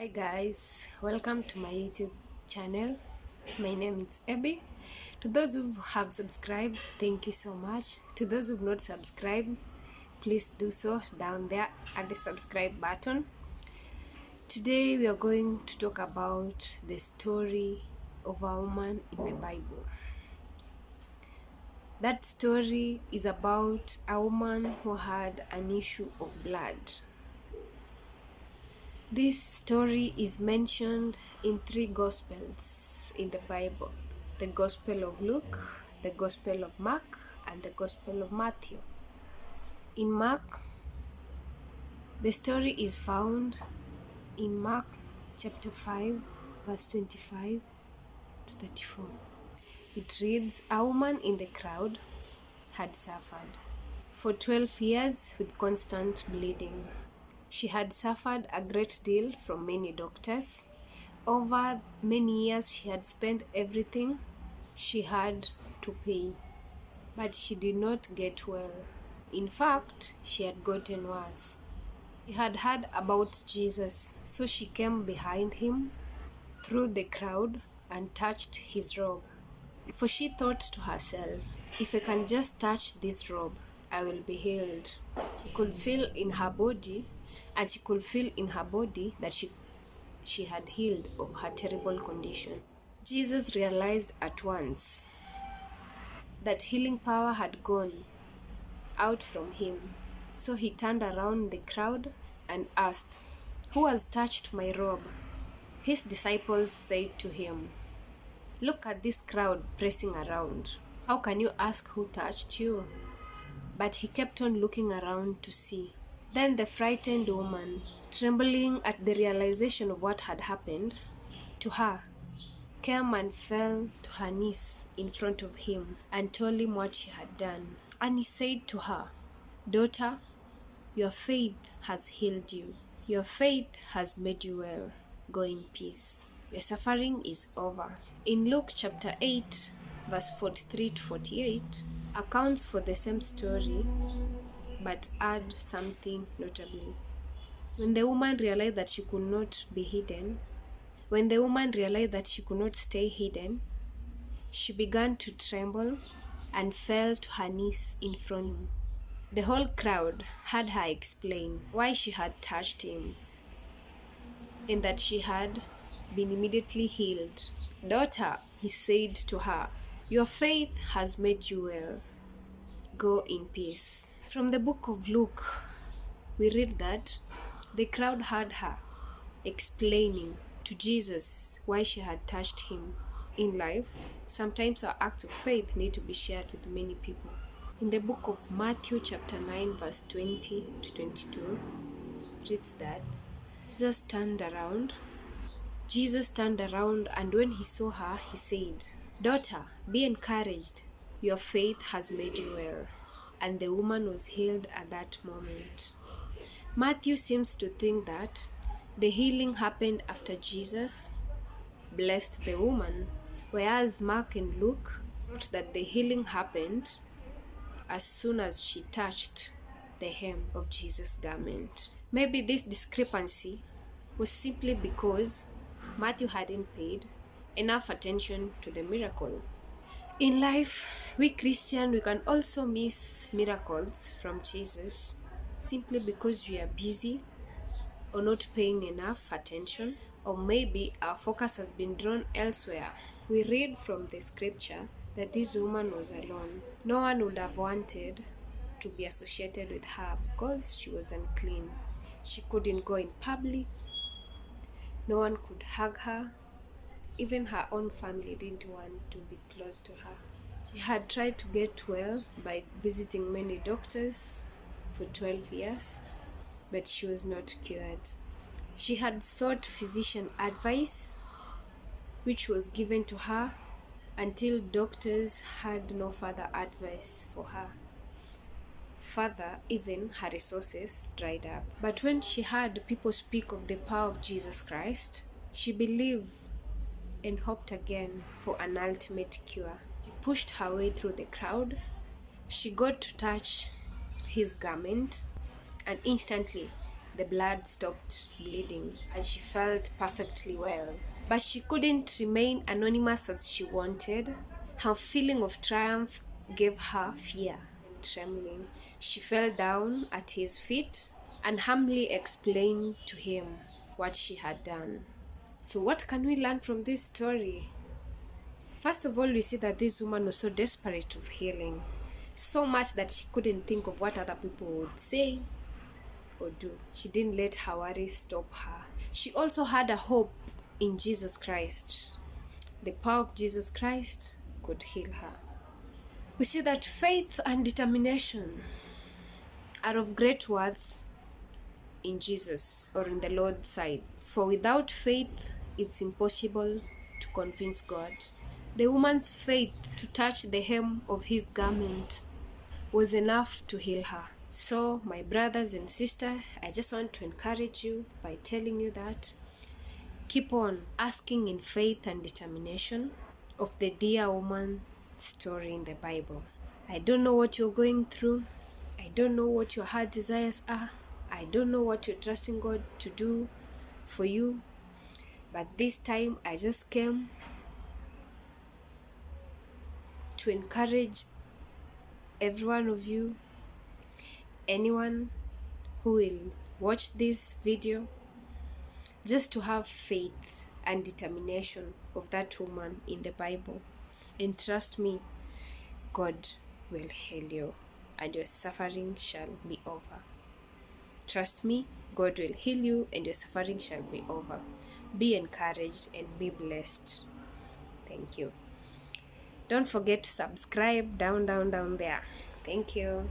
Hi guys, welcome to my YouTube channel. My name is Abby. To those who have subscribed, thank you so much. To those who have not subscribed, please do so down there at the subscribe button. Today we are going to talk about the story of a woman in the Bible. That story is about a woman who had an issue of blood. This story is mentioned in 3 Gospels in the Bible: the Gospel of Luke, the Gospel of Mark, and the Gospel of Matthew. In Mark, the story is found in Mark chapter 5, verse 25 to 34. It reads, "A woman in the crowd had suffered for 12 years with constant bleeding. She had suffered a great deal from many doctors. Over many years, she had spent everything she had to pay, but she did not get well. In fact, she had gotten worse. She had heard about Jesus, so she came behind him through the crowd and touched his robe. For she thought to herself, if I can just touch this robe, I will be healed." She could feel in her body that she had healed of her terrible condition. Jesus realized at once that healing power had gone out from him. So he turned around the crowd and asked, "Who has touched my robe?" His disciples said to him, "Look at this crowd pressing around. How can you ask who touched you?" But he kept on looking around to see. Then the frightened woman, trembling at the realization of what had happened to her, came and fell to her knees in front of him and told him what she had done. And he said to her, "Daughter, your faith has healed you. Your faith has made you well. Go in peace. Your suffering is over." In Luke chapter 8, verse 43 to 48, accounts for the same story but add something notably. When the woman realized that she could not stay hidden, she began to tremble and fell to her knees in front of him. The whole crowd heard her explain why she had touched him and that she had been immediately healed. "Daughter," he said to her, "your faith has made you well. Go in peace." From the book of Luke, we read that the crowd heard her explaining to Jesus why she had touched him. In life, sometimes our acts of faith need to be shared with many people. In the book of Matthew chapter 9, verse 20 to 22, reads that Jesus turned around and when he saw her, he said, "Daughter, be encouraged. Your faith has made you well." And the woman was healed at that moment. Matthew seems to think that the healing happened after Jesus blessed the woman, whereas Mark and Luke wrote that the healing happened as soon as she touched the hem of Jesus' garment. Maybe this discrepancy was simply because Matthew hadn't paid enough attention to the miracle. In life, we Christians, we can also miss miracles from Jesus simply because we are busy or not paying enough attention, or maybe our focus has been drawn elsewhere. We read from the scripture that this woman was alone. No one would have wanted to be associated with her because she was unclean. She couldn't go in public. No one could hug her. Even her own family didn't want to be close to her. She had tried to get well by visiting many doctors for 12 years, but she was not cured. She had sought physician advice, which was given to her until doctors had no further advice for her. Further, even her resources dried up. But when she heard people speak of the power of Jesus Christ, she believed and hoped again for an ultimate cure. She pushed her way through the crowd. She got to touch his garment, and instantly the blood stopped bleeding and she felt perfectly well. But she couldn't remain anonymous as she wanted. Her feeling of triumph gave her fear and trembling. She fell down at his feet and humbly explained to him what she had done. So what can we learn from this story? First of all, we see that this woman was so desperate of healing, so much that she couldn't think of what other people would say or do. She didn't let her worries stop her. She also had a hope in Jesus Christ. The power of Jesus Christ could heal her. We see that faith and determination are of great worth in Jesus or in the Lord's side. For without faith, it's impossible to convince God. The woman's faith to touch the hem of his garment was enough to heal her. So, my brothers and sisters, I just want to encourage you by telling you that keep on asking in faith and determination of the dear woman story in the Bible. I don't know what you're going through. I don't know what your heart desires are. I don't know what you're trusting God to do for you. But this time I just came to encourage every one of you, anyone who will watch this video, just to have faith and determination of that woman in the Bible. And trust me, God will heal you and your suffering shall be over. Trust me, God will heal you and your suffering shall be over. Be encouraged and be blessed. Thank you. Don't forget to subscribe down there. Thank you.